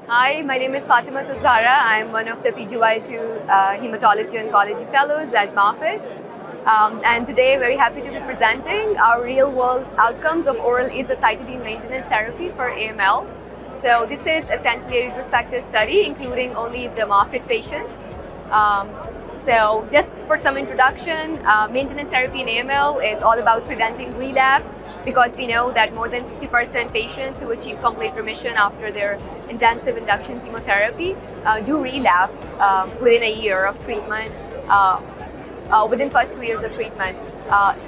Hi, my name is Fatima Tuz Zahra. I'm one of the PGY2 Hematology Oncology Fellows at Moffitt. And today, very happy to be presenting our real-world outcomes of oral azacitidine maintenance therapy for AML. So this is essentially a retrospective study, including only the Moffitt patients. So just for some introduction, maintenance therapy in AML is all about preventing relapse, because we know that more than 50% patients who achieve complete remission after their intensive induction chemotherapy do relapse within a year of treatment, within first 2 years of treatment.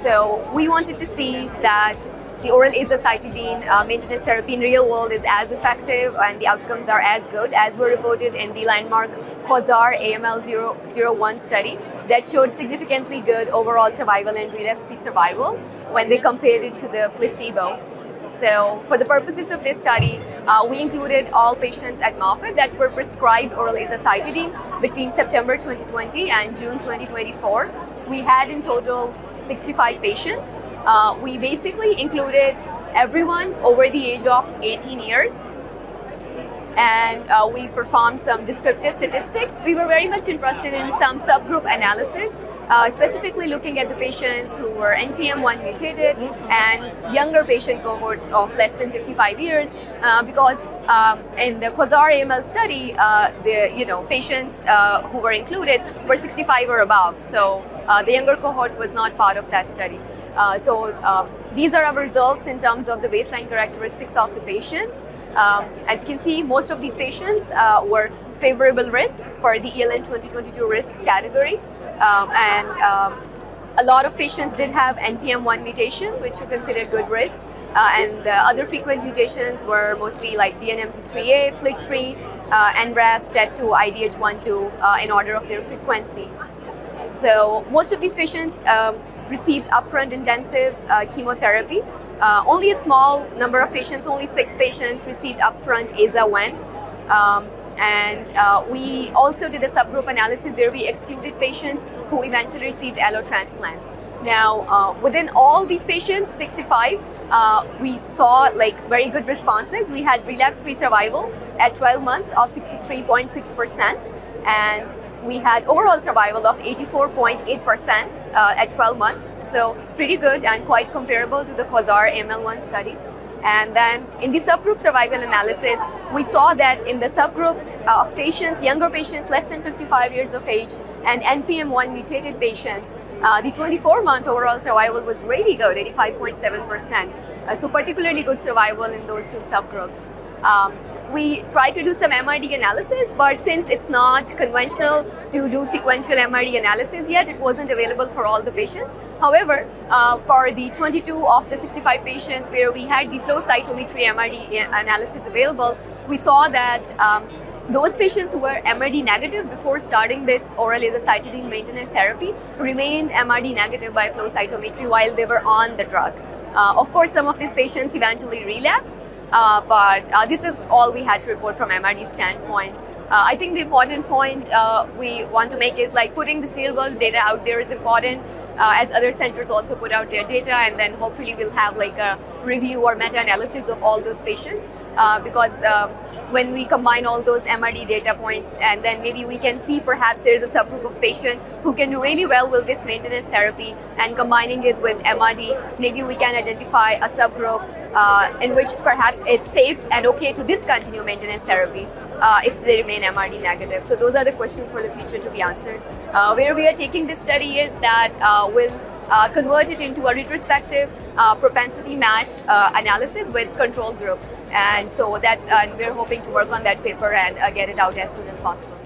So we wanted to see that the oral azacitidine maintenance therapy in real world is as effective and the outcomes are as good as were reported in the landmark Quasar AML 001 study that showed significantly good overall survival and relapse-free survival when they compared it to the placebo. So for the purposes of this study, we included all patients at Moffitt that were prescribed oral azacitidine between September 2020 and June 2024. We had in total 65 patients. We basically included everyone over the age of 18 years. And we performed some descriptive statistics. We were very much interested in some subgroup analysis, specifically looking at the patients who were NPM1 mutated and younger patient cohort of less than 55 years, because in the Quasar AML study, the patients who were included were 65 or above. So the younger cohort was not part of that study. These are our results in terms of the baseline characteristics of the patients. As you can see, most of these patients were favorable risk for the ELN 2022 risk category. A lot of patients did have NPM1 mutations, which are considered good risk. And the other frequent mutations were mostly like DNMT3A, FLT3, NRAS, TET2, IDH1/2 in order of their frequency. So most of these patients received upfront intensive chemotherapy. Only a small number of patients, only 6 patients, received upfront AZA-wen. We also did a subgroup analysis where we excluded patients who eventually received allotransplant. Now, within all these patients, 65, we saw very good responses. We had relapse-free survival at 12 months of 63.6%, and we had overall survival of 84.8% at 12 months. So pretty good and quite comparable to the Quasar AML1 study. And then in the subgroup survival analysis, we saw that in the subgroup of patients, younger patients less than 55 years of age and NPM1 mutated patients, the 24-month overall survival was really good, 85.7%. So particularly good survival in those two subgroups. We tried to do some MRD analysis, but since it's not conventional to do sequential MRD analysis yet, it wasn't available for all the patients. However, for the 22 of the 65 patients where we had the flow cytometry MRD analysis available, we saw that those patients who were MRD negative before starting this oral azacitidine maintenance therapy remained MRD negative by flow cytometry while they were on the drug. Of course, some of these patients eventually relapsed. But this is all we had to report from MRD standpoint. I think the important point we want to make is putting this real world data out there is important, as other centers also put out their data, and then hopefully we'll have a review or meta-analysis of all those patients, because when we combine all those MRD data points, and then maybe we can see perhaps there's a subgroup of patients who can do really well with this maintenance therapy, and combining it with MRD, maybe we can identify a subgroup in which perhaps it's safe and okay to discontinue maintenance therapy if they remain MRD negative. So those are the questions for the future to be answered. Where we are taking this study is that we'll convert it into a retrospective propensity matched analysis with control group. And so that we're hoping to work on that paper and get it out as soon as possible.